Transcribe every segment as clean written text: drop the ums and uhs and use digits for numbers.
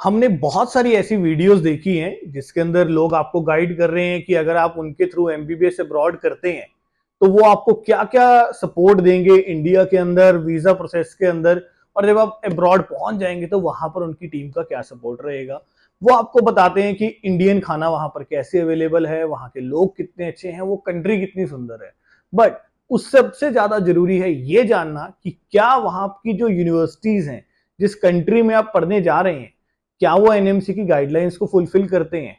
हमने बहुत सारी ऐसी वीडियोस देखी हैं जिसके अंदर लोग आपको गाइड कर रहे हैं कि अगर आप उनके थ्रू एमबीबीएस अब्रॉड करते हैं तो वो आपको क्या क्या सपोर्ट देंगे इंडिया के अंदर वीजा प्रोसेस के अंदर, और जब आप अब्रॉड पहुंच जाएंगे तो वहां पर उनकी टीम का क्या सपोर्ट रहेगा। वो आपको बताते हैं कि इंडियन खाना वहां पर कैसे अवेलेबल है, वहां के लोग कितने अच्छे हैं, वो कंट्री कितनी सुंदर है। बट उस सबसे ज्यादा जरूरी है ये जानना कि क्या वहां की जो यूनिवर्सिटीज हैं, जिस कंट्री में आप पढ़ने जा रहे हैं, क्या वो एनएमसी की गाइडलाइंस को फुलफिल करते हैं।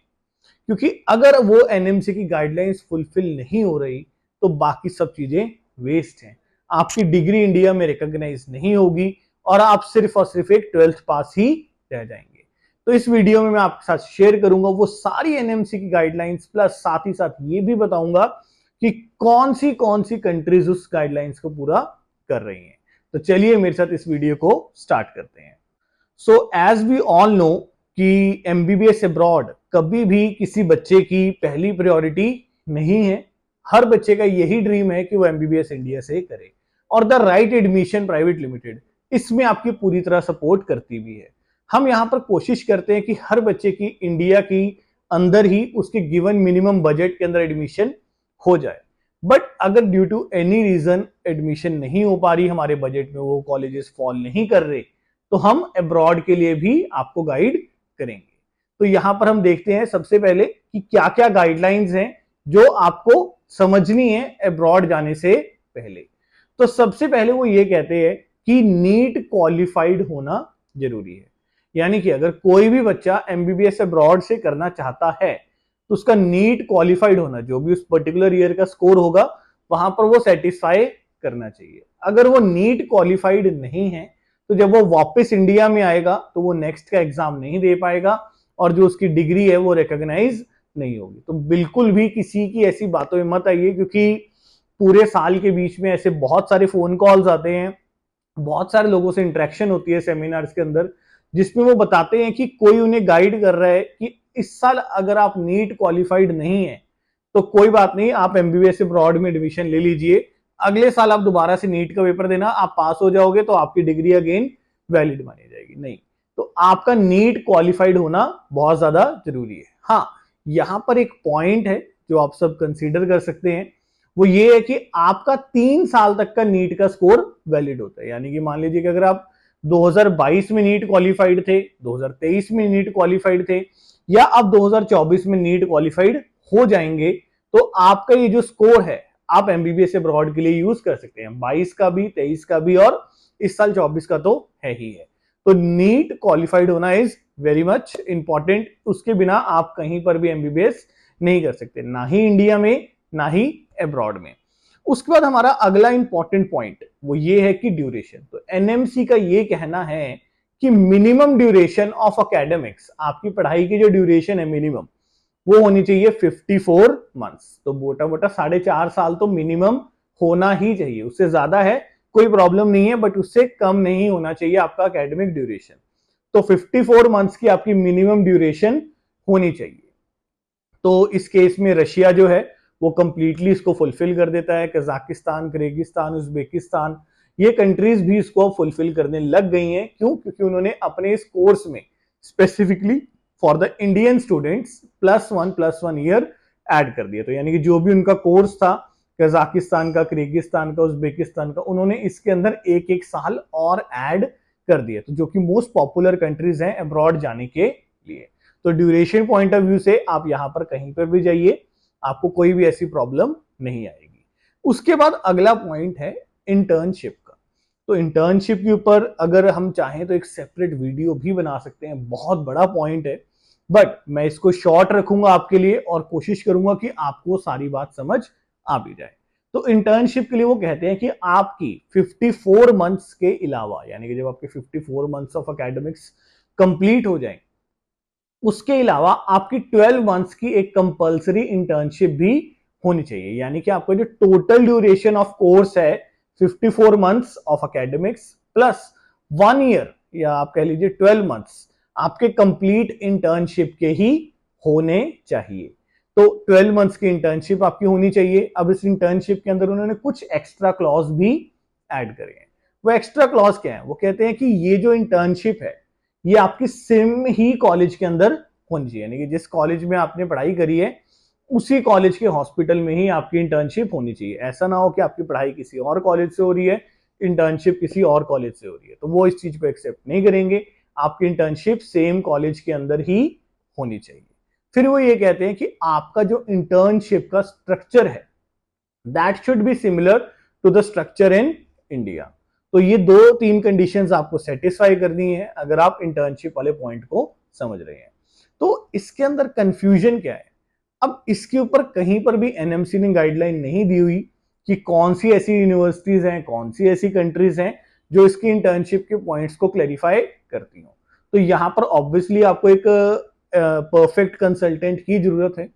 क्योंकि अगर वो एनएमसी की गाइडलाइंस फुलफिल नहीं हो रही तो बाकी सब चीजें वेस्ट हैं। आपकी डिग्री इंडिया में रिकॉग्नाइज नहीं होगी और आप सिर्फ और सिर्फ एक 12th पास ही रह जाएंगे। तो इस वीडियो में मैं आपके साथ शेयर करूंगा वो सारी एनएमसी की गाइडलाइंस, प्लस साथ ही साथ ये भी बताऊंगा कि कौन सी कंट्रीज उस गाइडलाइंस को पूरा कर रही हैं। तो चलिए मेरे साथ इस वीडियो को स्टार्ट करते हैं। So as we all know कि एमबीबीएस अब्रॉड कभी भी किसी बच्चे की पहली प्रायोरिटी नहीं है। हर बच्चे का यही ड्रीम है कि वो एमबीबीएस इंडिया से करे, और the right admission private limited इसमें आपकी पूरी तरह सपोर्ट करती भी है। हम यहां पर कोशिश करते हैं कि हर बच्चे की इंडिया की अंदर ही उसके गिवन मिनिमम बजट के अंदर एडमिशन हो जाए। बट अगर due to any reason admission नहीं हो पा रही, हमारे बजट में वो कॉलेजेस फॉल नहीं कर रहे, तो हम अब्रॉड के लिए भी आपको गाइड करेंगे। तो यहां पर हम देखते हैं सबसे पहले कि क्या क्या गाइडलाइंस हैं जो आपको समझनी है अब्रॉड जाने से पहले। तो सबसे पहले वो ये कहते हैं कि नीट क्वालिफाइड होना जरूरी है। यानी कि अगर कोई भी बच्चा एमबीबीएस अब्रॉड से करना चाहता है तो उसका नीट क्वालिफाइड होना, जो भी उस पर्टिकुलर ईयर का स्कोर होगा वहां पर वो सेटिस्फाई करना चाहिए। अगर वो नीट क्वालिफाइड नहीं है तो जब वो वापस इंडिया में आएगा तो वो नेक्स्ट का एग्जाम नहीं दे पाएगा और जो उसकी डिग्री है वो रिकॉग्नाइज नहीं होगी। तो बिल्कुल भी किसी की ऐसी बातों में मत आइए, क्योंकि पूरे साल के बीच में ऐसे बहुत सारे फोन कॉल्स आते हैं, बहुत सारे लोगों से इंटरेक्शन होती है सेमिनार्स के अंदर, जिसमें वो बताते हैं कि कोई उन्हें गाइड कर रहा है कि इस साल अगर आप नीट क्वालिफाइड नहीं है तो कोई बात नहीं, आप एमबीबीएस अब्रॉड में एडमिशन ले लीजिए, अगले साल आप दोबारा से नीट का पेपर देना, आप पास हो जाओगे तो आपकी डिग्री अगेन वैलिड मानी जाएगी। नहीं, तो आपका नीट क्वालिफाइड होना बहुत ज्यादा जरूरी है। हाँ, यहां पर एक पॉइंट है जो आप सब कंसीडर कर सकते हैं, वो ये है कि आपका 3 साल तक का नीट का स्कोर वैलिड होता है। यानी कि मान लीजिए कि अगर आप 2022 में नीट क्वालिफाइड थे, 2023 में नीट क्वालिफाइड थे, या आप 2024 में नीट क्वालिफाइड हो जाएंगे, तो आपका ये जो स्कोर है आप एमबीबीएस अब्रॉड के लिए यूज कर सकते हैं। 22 का भी, 23 का भी, और इस साल 24 का तो है ही है। तो नीट क्वालिफाइड होना इज वेरी मच इंपॉर्टेंट। उसके बिना आप कहीं पर भी एमबीबीएस नहीं कर सकते, ना ही इंडिया में ना ही अब्रॉड में। उसके बाद हमारा अगला इंपॉर्टेंट पॉइंट वो ये है कि ड्यूरेशन। तो एनएमसी का ये कहना है कि मिनिमम ड्यूरेशन ऑफ एकेडमिक्स, आपकी पढ़ाई की जो ड्यूरेशन है मिनिमम, वो होनी चाहिए 54 मंथ्स। तो मोटा मोटा 4.5 साल तो मिनिमम होना ही चाहिए। उससे ज्यादा है कोई प्रॉब्लम नहीं है, बट उससे कम नहीं होना चाहिए आपका एकेडमिक ड्यूरेशन। तो 54 मंथ्स की आपकी मिनिमम ड्यूरेशन होनी चाहिए। तो इस केस में रशिया जो है वो कंप्लीटली इसको फुलफिल कर देता है। कजाकिस्तान, किर्गिस्तान, उज्बेकिस्तान, ये कंट्रीज भी इसको फुलफिल करने लग गई हैं। क्यों? क्योंकि उन्होंने अपने इस कोर्स में specifically for the Indian students +1 year add कर दिया। तो यानी कि जो भी उनका कोर्स था कजाकिस्तान का, किर्गिस्तान का, उज्बेकिस्तान का, उन्होंने इसके अंदर एक एक साल और ऐड कर दिया, तो जो कि मोस्ट पॉपुलर कंट्रीज हैं अब्रॉड जाने के लिए। तो ड्यूरेशन पॉइंट ऑफ व्यू से आप यहां पर कहीं पर भी जाइए, आपको कोई भी ऐसी प्रॉब्लम नहीं आएगी। उसके बाद अगला पॉइंट है इंटर्नशिप का। तो इंटर्नशिप के ऊपर अगर हम चाहें तो एक सेपरेट वीडियो भी बना सकते हैं, बहुत बड़ा पॉइंट है, बट मैं इसको शॉर्ट रखूंगा आपके लिए और कोशिश करूंगा कि आपको सारी बात समझ आ भी जाए। तो इंटर्नशिप के लिए वो कहते हैं कि आपकी 54 मंथ्स के अलावा, यानी कि जब आपके 54 मंथ्स ऑफ एकेडमिक्स कंप्लीट हो जाए, उसके अलावा आपकी 12 मंथ्स की एक कंपलसरी इंटर्नशिप भी होनी चाहिए। यानी कि आपका जो टोटल ड्यूरेशन ऑफ कोर्स है 54 months of academics plus 1 year, या आप कह लीजिए 12 मंथ्स आपके कंप्लीट इंटर्नशिप के ही होने चाहिए। तो 12 मंथ्स की इंटर्नशिप आपकी होनी चाहिए। अब इस इंटर्नशिप के अंदर उन्होंने कुछ एक्स्ट्रा क्लॉज भी ऐड करे हैं। वो एक्स्ट्रा क्लॉज क्या है? वो कहते हैं कि ये जो इंटर्नशिप है ये आपकी सेम ही कॉलेज के अंदर होनी चाहिए, यानी कि जिस कॉलेज में आपने पढ़ाई करी है उसी कॉलेज के हॉस्पिटल में ही आपकी इंटर्नशिप होनी चाहिए। ऐसा ना हो कि आपकी पढ़ाई किसी और कॉलेज से हो रही है, इंटर्नशिप किसी और कॉलेज से हो रही है, तो वो इस चीज को एक्सेप्ट नहीं करेंगे। आपकी इंटर्नशिप सेम कॉलेज के अंदर ही होनी चाहिए। फिर वो ये कहते हैं कि आपका जो इंटर्नशिप का स्ट्रक्चर है that should be similar to the structure in India. तो ये दो तीन कंडीशंस आपको सेटिस्फाई करनी है अगर आप इंटर्नशिप वाले पॉइंट को समझ रहे हैं। तो इसके अंदर कंफ्यूजन क्या है? अब इसके ऊपर कहीं पर भी एनएमसी ने गाइडलाइन नहीं दी हुई कि कौन सी ऐसी यूनिवर्सिटीज हैं, कौन सी ऐसी कंट्रीज हैं जो इसकी इंटर्नशिप के पॉइंट्स को क्लैरिफाई करती हो। तो यहां पर ऑब्वियसली आपको एक परफेक्ट कंसल्टेंट की जरूरत है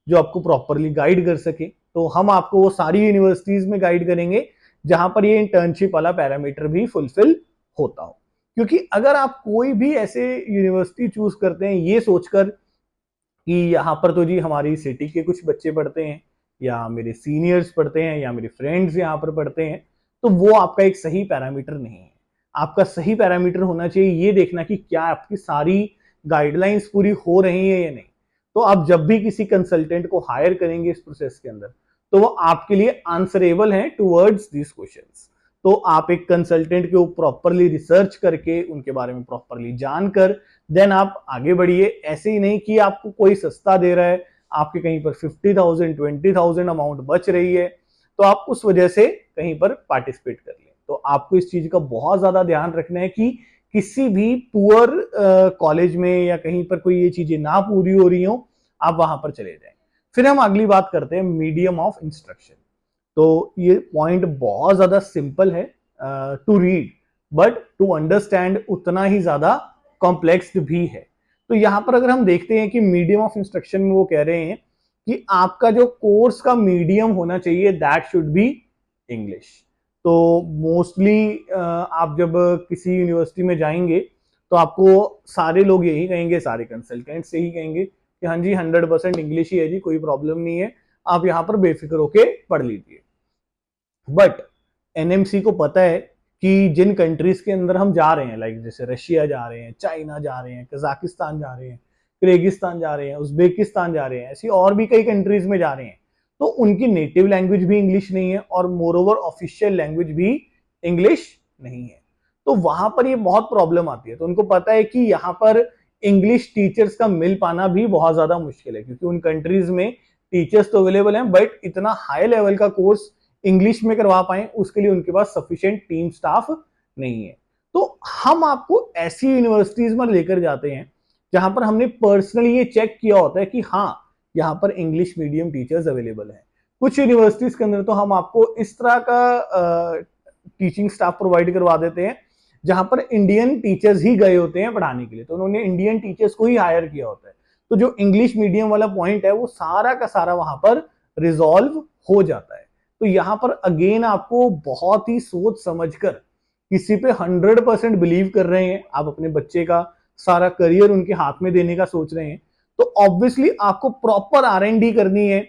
जो आपको प्रॉपरली गाइड कर सके। तो हम आपको वो सारी यूनिवर्सिटीज में गाइड करेंगे जहां पर ये इंटर्नशिप वाला पैरामीटर भी फुलफिल होता हो। क्योंकि अगर आप कोई भी ऐसे यूनिवर्सिटी चूज करते हैं ये सोचकर कि यहाँ पर तो जी हमारी सिटी के कुछ बच्चे पढ़ते हैं या मेरे सीनियर्स पढ़ते हैं या मेरे फ्रेंड्स यहाँ पर पढ़ते हैं, तो वो आपका एक सही पैरामीटर नहीं है। आपका सही पैरामीटर होना चाहिए ये देखना कि क्या आपकी सारी गाइडलाइंस पूरी हो रही है या नहीं। तो आप जब भी किसी कंसल्टेंट को हायर करेंगे इस प्रोसेस के अंदर तो वो आपके लिए आंसरेबल है टुवर्ड्स दिस क्वेश्चंस। तो आप एक कंसल्टेंट के ऊपर प्रॉपरली रिसर्च करके उनके बारे में प्रॉपरली जानकर देन आप आगे बढ़िए। ऐसे ही नहीं कि आपको कोई सस्ता दे रहा है, आपके कहीं पर 50,000 20,000 अमाउंट बच रही है तो आप उस वजह से कहीं पर पार्टिसिपेट कर लें। तो आपको इस चीज का बहुत ज्यादा ध्यान रखना है कि किसी भी पुअर कॉलेज में या कहीं पर कोई ये चीजें ना पूरी हो रही हो आप वहां पर चले जाएं। फिर हम अगली बात करते हैं मीडियम ऑफ इंस्ट्रक्शन। तो ये पॉइंट बहुत ज्यादा सिंपल है to read but to understand उतना ही ज्यादा कॉम्प्लेक्स भी है। तो यहां पर अगर हम देखते हैं कि मीडियम ऑफ इंस्ट्रक्शन में वो कह रहे हैं कि आपका जो कोर्स का मीडियम होना चाहिए दैट शुड बी इंग्लिश। तो मोस्टली आप जब किसी यूनिवर्सिटी में जाएंगे तो आपको सारे लोग यही कहेंगे, सारे कंसल्टेंट्स यही कहेंगे कि हाँ जी 100% इंग्लिश ही है जी, कोई प्रॉब्लम नहीं है, आप यहाँ पर बेफिक्र होके पढ़ लीजिए। बट एनएमसी को पता है कि जिन कंट्रीज के अंदर हम जा रहे हैं, लाइक जैसे रशिया जा रहे हैं, चाइना जा रहे हैं, कजाकिस्तान जा रहे हैं, किर्गिस्तान जा रहे हैं, उज्बेकिस्तान जा रहे हैं, ऐसी और भी कई कंट्रीज में जा रहे हैं, तो उनकी नेटिव लैंग्वेज भी इंग्लिश नहीं है और मोर ओवर ऑफिशियल लैंग्वेज भी इंग्लिश नहीं है। तो वहां पर ये बहुत प्रॉब्लम आती है। तो उनको पता है कि यहाँ पर इंग्लिश टीचर्स का मिल पाना भी बहुत ज्यादा मुश्किल है क्योंकि उन कंट्रीज में टीचर्स तो अवेलेबल हैं बट इतना हाई लेवल का कोर्स इंग्लिश में करवा पाए उसके लिए उनके पास सफिशिएंट टीम स्टाफ नहीं है। तो हम आपको ऐसी यूनिवर्सिटीज में लेकर जाते हैं जहां पर हमने पर्सनली ये चेक किया होता है कि हाँ यहाँ पर इंग्लिश मीडियम टीचर्स अवेलेबल हैं। कुछ यूनिवर्सिटीज के अंदर तो हम आपको इस तरह का टीचिंग स्टाफ प्रोवाइड करवा देते हैं जहां पर इंडियन टीचर्स ही गए होते हैं पढ़ाने के लिए, तो उन्होंने इंडियन टीचर्स को ही हायर किया होता है। तो जो इंग्लिश मीडियम वाला पॉइंट है वो सारा का सारा वहां पर रिजॉल्व हो जाता है। तो यहां पर अगेन आपको बहुत ही सोच समझकर किसी पे 100% बिलीव कर रहे हैं, आप अपने बच्चे का सारा करियर उनके हाथ में देने का सोच रहे हैं, तो ऑब्वियसली आपको प्रॉपर R&D करनी है।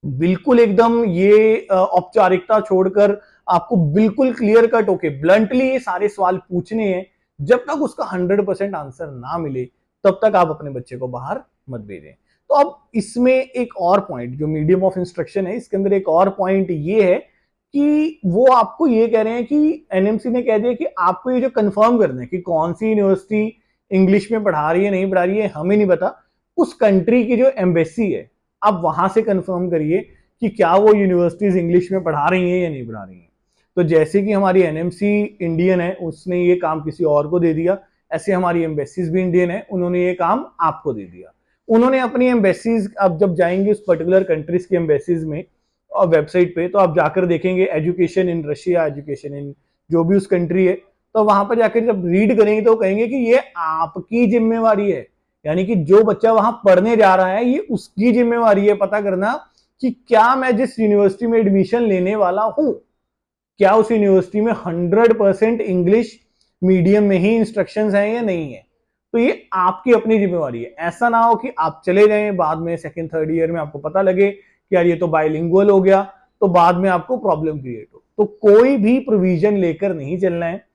बिल्कुल एकदम ये औपचारिकता छोड़कर आपको बिल्कुल क्लियर कट होके ब्लंटली ये सारे सवाल पूछने हैं। जब तक उसका 100% आंसर ना मिले तब तक आप अपने बच्चे को बाहर मत भेजें। तो अब इसमें एक और पॉइंट जो मीडियम ऑफ इंस्ट्रक्शन है इसके अंदर एक और पॉइंट ये है कि वो आपको ये कह रहे हैं कि एनएमसी ने कह दिया कि आपको ये जो कंफर्म करना है कि कौन सी यूनिवर्सिटी इंग्लिश में पढ़ा रही है नहीं पढ़ा रही है हमें नहीं पता, उस कंट्री की जो एम्बेसी है आप वहां से कंफर्म करिए कि क्या वो यूनिवर्सिटीज इंग्लिश में पढ़ा रही हैं या नहीं पढ़ा रही हैं। तो जैसे कि हमारी एनएमसी इंडियन है उसने ये काम किसी और को दे दिया, ऐसे हमारी एम्बेसीज भी इंडियन है उन्होंने ये काम आपको दे दिया। उन्होंने अपनी एम्बेसीज, अब जब जाएंगे उस पर्टिकुलर कंट्रीज की एम्बेसीज में और वेबसाइट पे तो आप जाकर देखेंगे education in Russia, education in जो भी उस कंट्री है, तो वहां पर जाकर जब रीड करेंगे तो कहेंगे कि ये आपकी जिम्मेवारी है, यानी कि जो बच्चा वहां पढ़ने जा रहा है ये उसकी जिम्मेवारी है पता करना कि क्या मैं जिस यूनिवर्सिटी में एडमिशन लेने वाला हूं क्या उस यूनिवर्सिटी में 100% इंग्लिश मीडियम में ही इंस्ट्रक्शंस हैं या नहीं है। तो ये आपकी अपनी जिम्मेवारी है। ऐसा ना हो कि आप चले जाएं बाद में सेकंड थर्ड ईयर में आपको पता लगे कि यार ये तो बाइलिंगुअल हो गया, तो बाद में आपको प्रॉब्लम क्रिएट हो। तो कोई भी प्रोविजन लेकर नहीं चलना है।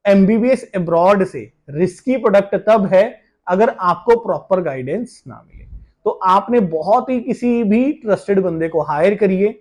एमबीबीएस अब्रॉड से रिस्की प्रोडक्ट तब है अगर आपको प्रॉपर गाइडेंस ना मिले। तो आपने बहुत ही किसी भी ट्रस्टेड बंदे को हायर करिए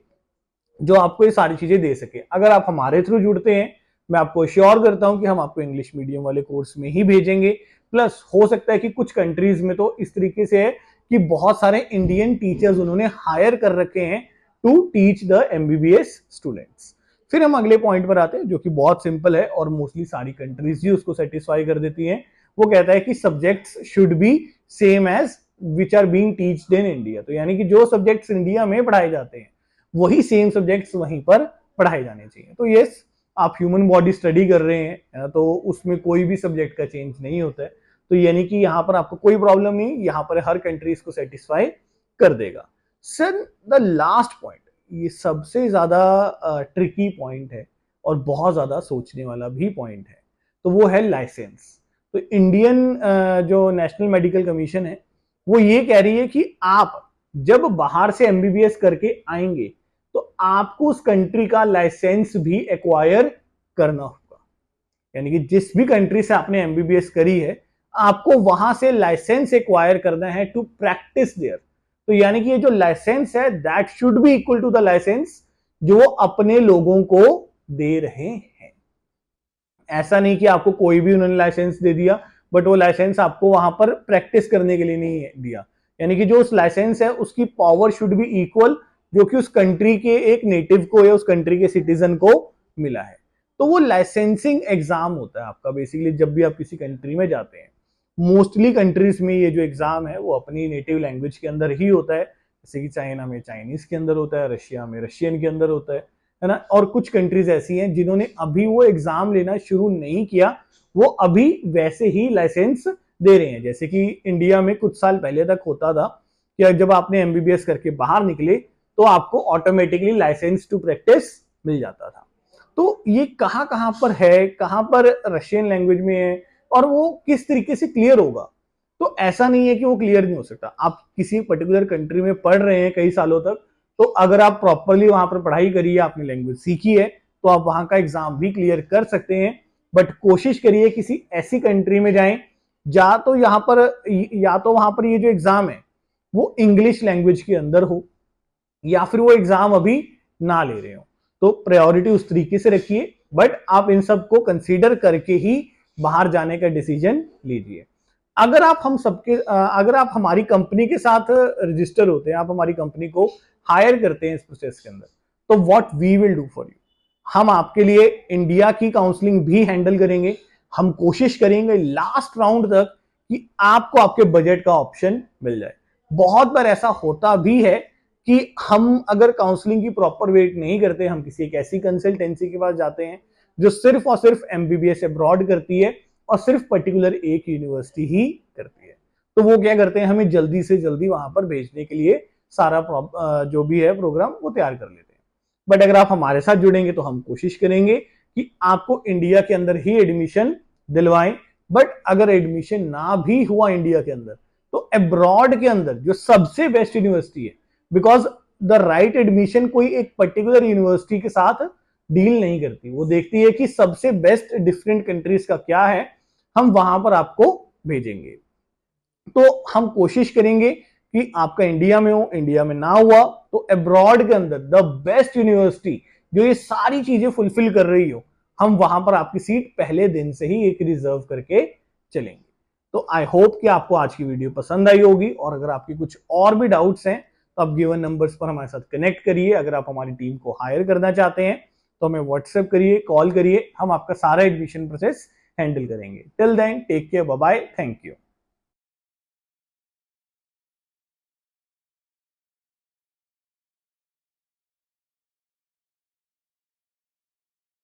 जो आपको ये सारी चीजें दे सके। अगर आप हमारे थ्रू जुड़ते हैं, मैं आपको श्योर करता हूं कि हम आपको इंग्लिश मीडियम वाले कोर्स में ही भेजेंगे। प्लस हो सकता है कि कुछ कंट्रीज में तो इस तरीके से है कि बहुत सारे इंडियन टीचर्स उन्होंने हायर कर रखे हैं to teach the MBBS students. फिर हम अगले पॉइंट पर आते हैं जो कि बहुत सिंपल है और मोस्टली सारी कंट्रीज ही उसको सेटिस्फाई कर देती हैं। वो कहता है कि subjects should be same as which are being टीच्ड इन इंडिया। तो यानी कि जो सब्जेक्ट्स इंडिया में पढ़ाए जाते हैं वही सेम सब्जेक्ट्स वहीं पर पढ़ाए जाने चाहिए। तो यस, आप ह्यूमन बॉडी स्टडी कर रहे हैं तो उसमें कोई भी सब्जेक्ट का चेंज नहीं होता है। तो यानी कि यहां पर आपको कोई प्रॉब्लम नहीं, यहां पर हर कंट्री इसको सेटिस्फाई कर देगा। सर द लास्ट पॉइंट, ये सबसे ज्यादा ट्रिकी पॉइंट है और बहुत ज्यादा सोचने वाला भी पॉइंट है, तो वो है लाइसेंस। तो इंडियन जो नेशनल मेडिकल कमीशन है वो ये कह रही है कि आप जब बाहर से एमबीबीएस करके आएंगे तो आपको उस कंट्री का लाइसेंस भी एक्वायर करना होगा। यानी कि जिस भी कंट्री से आपने एमबीबीएस करी है आपको वहां से लाइसेंस एक्वायर करना है टू प्रैक्टिस देयर। तो यानी कि ये जो लाइसेंस है that should be equal to the licence जो वो अपने लोगों को दे रहे हैं। ऐसा नहीं कि आपको कोई भी उन्होंने लाइसेंस दे दिया बट वो लाइसेंस आपको वहां पर प्रैक्टिस करने के लिए नहीं दिया। यानी कि जो उस लाइसेंस है उसकी पावर शुड बी इक्वल जो कि उस कंट्री के एक नेटिव को या उस कंट्री के सिटीजन को मिला है। तो वो लाइसेंसिंग एग्जाम होता है आपका बेसिकली जब भी आप किसी कंट्री में जाते हैं। मोस्टली कंट्रीज में ये जो एग्जाम है वो अपनी नेटिव लैंग्वेज के अंदर ही होता है, जैसे कि चाइना में चाइनीज के अंदर होता है, रशिया में रशियन के अंदर होता है ना। और कुछ कंट्रीज ऐसी हैं जिन्होंने अभी वो एग्जाम लेना शुरू नहीं किया, वो अभी वैसे ही लाइसेंस दे रहे हैं। जैसे कि इंडिया में कुछ साल पहले तक होता था कि जब आपने एमबीबीएस करके बाहर निकले तो आपको ऑटोमेटिकली लाइसेंस टू प्रैक्टिस मिल जाता था। तो ये कहां कहां पर है, कहां पर रशियन लैंग्वेज में है और वो किस तरीके से क्लियर होगा। तो ऐसा नहीं है कि वो क्लियर नहीं हो सकता। आप किसी पर्टिकुलर कंट्री में पढ़ रहे हैं कई सालों तक, तो अगर आप प्रॉपरली वहां पर पढ़ाई करिए, आपने लैंग्वेज सीखी है, तो आप वहां का एग्जाम भी क्लियर कर सकते हैं। बट कोशिश करिए किसी ऐसी कंट्री में जाएं या तो वहां पर ये जो एग्जाम है वो इंग्लिश लैंग्वेज के अंदर हो या फिर वो एग्जाम अभी ना ले रहे हो। तो प्रायोरिटी उस तरीके से रखिए, बट आप इन सब को कंसीडर करके ही बाहर जाने का डिसीजन लीजिए। अगर आप हमारी कंपनी के साथ रजिस्टर होते हैं, आप हमारी कंपनी को हायर करते हैं इस प्रोसेस के अंदर, तो what we will do for you, हम आपके लिए इंडिया की काउंसलिंग भी हैंडल करेंगे। हम कोशिश करेंगे लास्ट राउंड तक कि आपको आपके बजट का ऑप्शन मिल जाए। बहुत बार ऐसा होता भी है कि हम अगर काउंसलिंग की प्रॉपर वेट नहीं करते, हम किसी एक ऐसी कंसल्टेंसी के पास जाते हैं जो सिर्फ और सिर्फ एमबीबीएस अब्रॉड करती है और सिर्फ पर्टिकुलर एक यूनिवर्सिटी ही करती है। तो वो क्या करते हैं, हमें जल्दी से जल्दी वहां पर भेजने के लिए सारा जो भी है प्रोग्राम वो तैयार कर लेते हैं। बट अगर आप हमारे साथ जुड़ेंगे तो हम कोशिश करेंगे कि आपको इंडिया के अंदर ही एडमिशन दिलवाएं। बट अगर एडमिशन ना भी हुआ इंडिया के अंदर तो अब्रॉड के अंदर जो सबसे बेस्ट यूनिवर्सिटी है, बिकॉज द राइट एडमिशन कोई एक पर्टिकुलर यूनिवर्सिटी के साथ डील नहीं करती, वो देखती है कि सबसे बेस्ट डिफरेंट कंट्रीज का क्या है, हम वहां पर आपको भेजेंगे। तो हम कोशिश करेंगे कि आपका इंडिया में हो, इंडिया में ना हुआ तो अब्रॉड के अंदर द बेस्ट यूनिवर्सिटी जो ये सारी चीजें फुलफिल कर रही हो, हम वहां पर आपकी सीट पहले दिन से ही एक रिजर्व करके चलेंगे। तो आई होप कि आपको आज की वीडियो पसंद आई होगी, और अगर आपकी कुछ और भी डाउट्स हैं तो आप गिवन नंबर्स पर हमारे साथ कनेक्ट करिए। अगर आप हमारी टीम को हायर करना चाहते हैं तो हमें व्हाट्सएप करिए, कॉल करिए, हम आपका सारा एडमिशन प्रोसेस हैंडल करेंगे। Till then take care, bye bye, thank you.